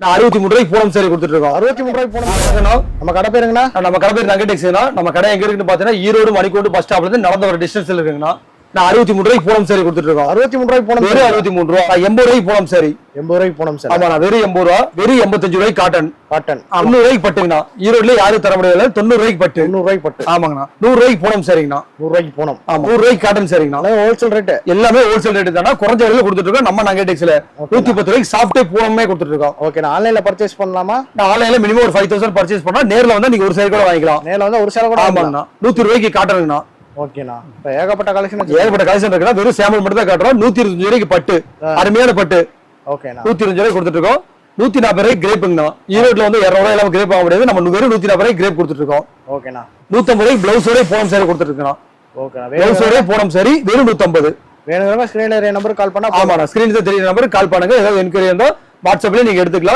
நான் 63 ரூபாய்க்கு பூனம் சேரி கொடுத்துட்டு இருக்கோம். 63 ரூபாய்க்கு பூனம். நம்ம கடை பேருங்கண்ணா? நம்ம கடை பேர் நகடெக்ஸ்னா. நம்ம கடை எங்க இருக்குன்னு பாத்தீங்கன்னா ஈரோடு மணிக்கூண்டு பஸ் ஸ்டாப்ல இருந்து நடந்த ஒரு டிஸ்டன்ஸ்ல இருக்குங்கண்ணா. நான் 63 ரூபாய்க்கு பூனம் சேரி கொடுத்துட்டு இருக்கோம். 63 ரூபாய்க்கு பூனம். வெறும் 63 ரூபா. 80 ரூபாய்க்கு பூனம் சேரி. 80 ரூபாய்க்கு பூனம் சேரி. ஆமா, வெறும் 80 ரூபா. வெறும் 85 ரூபாய்க்கு காட்டன். காட்டன் 90 ரூபாய்க்கு பட்டுங்கண்ணா. ஈரோடுல யாரும் தர முடியல. 90 ரூபாய்க்கு பட்டு. 90 ரூபாய்க்கு பட்டு. ஆமாங்கண்ணா. 100 ரூபாய்க்கு பூனம் சேரிங்கண்ணா. 100 ரூபாய்க்கு பூனம். ஆமா, 100 ரூபாய்க்கு காட்டன் சேரிங்கண்ணா. Wholesale rate. எல்லாமே ஹோல்சேல் ரேட் தானா. குறைஞ்ச விலையில கொடுத்துட்டு இருக்கோம். நம்ம நகடெக்ஸ்ல 110 ரூபாய்க்கு சாஃப்ட்டே பூனமே கொடுத்துட்டு இருக்கோம். ஓகே, நான் ஆன்லைன்ல பர்ச்சேஸ் பண்ணலாமா? நான் ஆன்லைன்ல மினிமம் ஒரு 5000 பர்ச்சேஸ் பண்ணா நேர்ல வந்தா நீங்க ஒரு சேரி கூட வாங்கிக்கலாம். நேர்ல வந்தா ஒரு சேலை கூட ஆமாங்கண்ணா. 100 ரூபாய்க்கு காட்டனுங்கண்ணா. ஓகேண்ணா. இப்ப ஏகப்பட்ட கலெக்ஷன் ஏகப்பட்ட கலெக்ஷன் இருக்குன்னா வெறும் சாம்பிள் மட்டும் தான் காட்டுறோம். 125 ரூபாய்க்கு பட்டு, அருமையான பட்டு. ஓகேண்ணா. 125 ரூபாய்க்கு கொடுத்துட்டு இருக்கோம். 140 ரூபாய்க்கு கிரேப்புங்கண்ணா. ஈரோட்ல வந்து 200 ரூபாய் எல்லாம் கிரேப் வாங்க முடியாது. நம்ம வெறும் 140 ரூபாய்க்கு கிரேப் கொடுத்துட்டு இருக்கோம். ஓகேண்ணா. 150 ரூபாய்க்கு பிளவுஸோட பூனம் சேரி கொடுத்துட்டு இருக்கோம். ஓகேண்ணா. பிளவுஸோட பூனம் சேரி வெறும் 150. வேணுங்கிறவங்க ஸ்கிரீன்ல நம்பருக்கு கால் பண்ணா. ஆமாண்ணா, ஸ்கிரீன்ல தெரியுற நம்பருக்கு கால் பண்ணுங்க. ஏதாவது என்கொயரி இருந்தா வாட்ஸ்அப்ல நீங்க எடுத்துக்கலாம்.